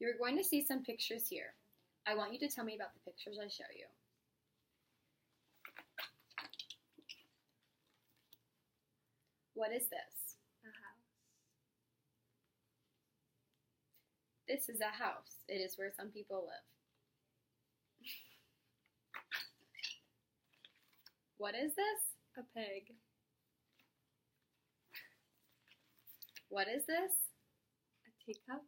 You're going to see some pictures here. I want you to tell me about the pictures I show you. What is this? A house. This is a house. It is where some people live. What is this? A pig. What is this? A teacup.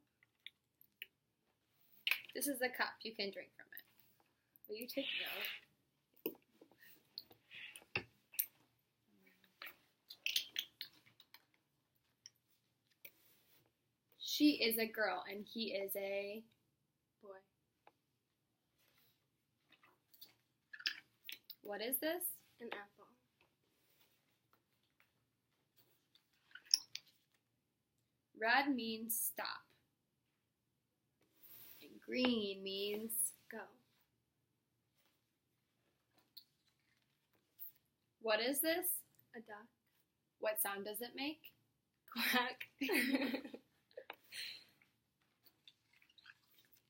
This is a cup. You can drink from it. Will you take note? She is a girl and he is a Boy. What is this? An apple. Red means stop. And green means Go. what is this? A duck. What sound does it make? Quack.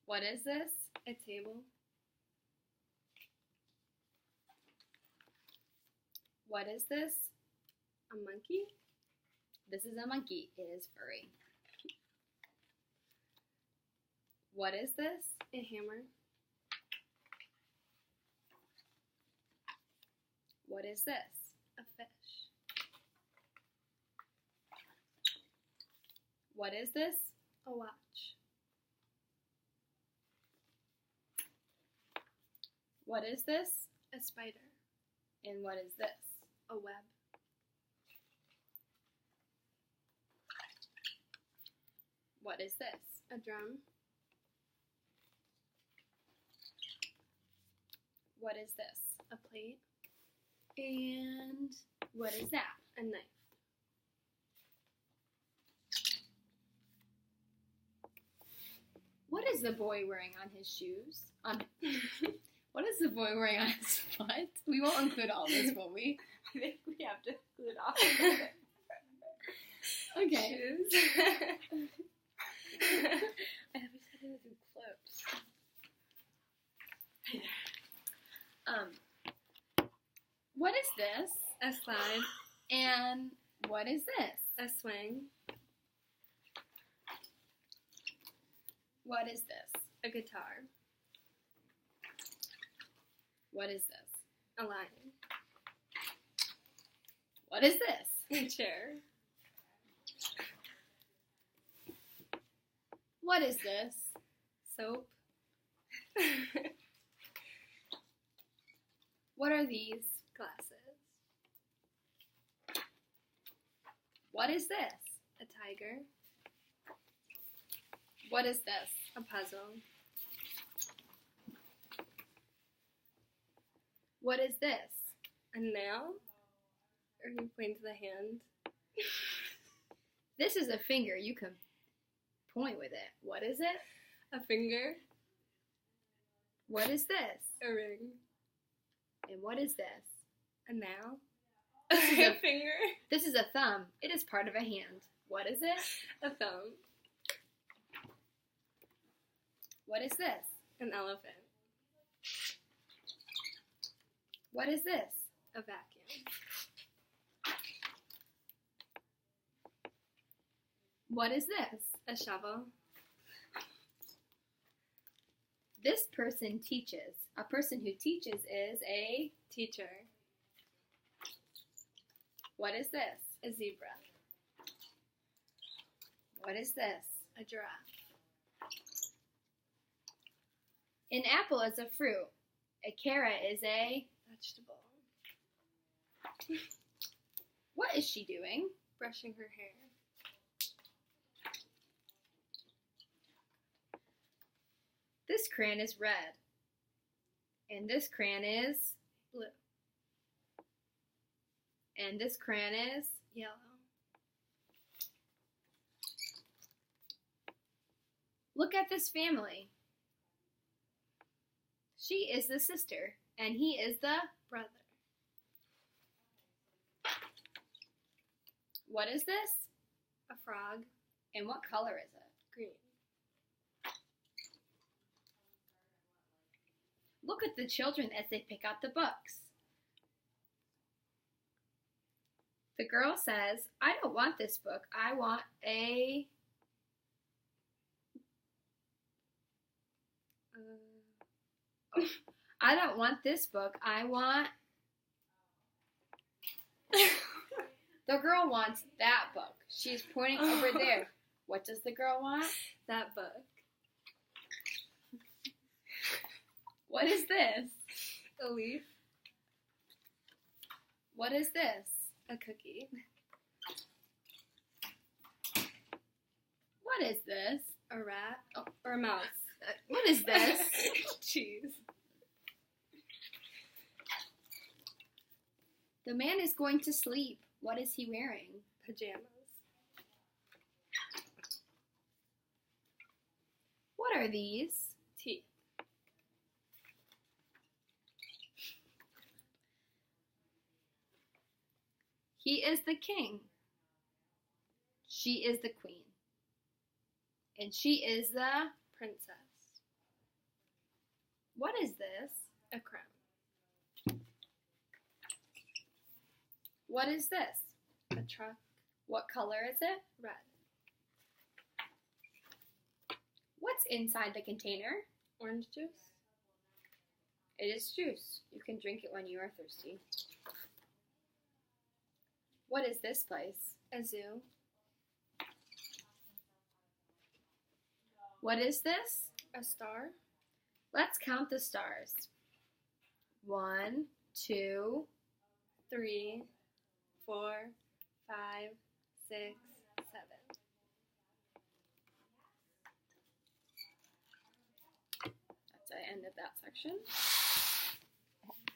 What is this? A table. What is this? A monkey. This is a monkey. It is furry. What is this? A hammer. What is this? A fish. What is this? A watch. What is this? A spider. And what is this? A web. What is this? A drum. What is this? A plate. And what is that? A knife. What is the boy wearing on his shoes? What is the boy wearing on his foot? We won't include all this, will we? I think we have to include all of it. Okay. Shoes. I have to do clips. What is this? A slide. And what is this? A swing. What is this? A guitar. What is this? A lion. What is this? A chair. What is this? Soap. What are these? Glasses. What is this? A tiger. What is this? A puzzle. What is this? A nail. Or you point to the hand. This is a finger. You can point with it. What is it? A finger. What is this? A ring. And what is this? A nail. This is a finger. This is a thumb. It is part of a hand. What is it? A thumb. What is this? An elephant. What is this? A vacuum. What is this? A shovel. This person teaches. A person who teaches is a... Teacher. What is this? A zebra. What is this? A giraffe. An apple is a fruit. A carrot is a... Vegetable. What is she doing? Brushing her hair. This crayon is red. And this crayon is... Blue. And this crayon is... Yellow. Look at this family. She is the sister, and he is the... Brother. What is this? A frog. And what color is it? Green. Look at the children as they pick out the books. The girl says, I don't want this book. I want a... I don't want this book. I want... The girl wants that book. She's pointing over there. What does the girl want? That book. What is this? A leaf. What is this? A cookie. What is this? A rat. Oh, or a mouse. What is this? Cheese. The man is going to sleep. What is he wearing? Pajamas. What are these? Teeth. He is the king. She is the queen. And she is the... Princess. What is this? A crown. What is this? A truck. What color is it? Red. What's inside the container? Orange juice. It is juice. You can drink it when you are thirsty. What is this place? A zoo. What is this? A star. Let's count the stars. 1, 2, 3, 4, 5, 6, 7. That's the end of that section.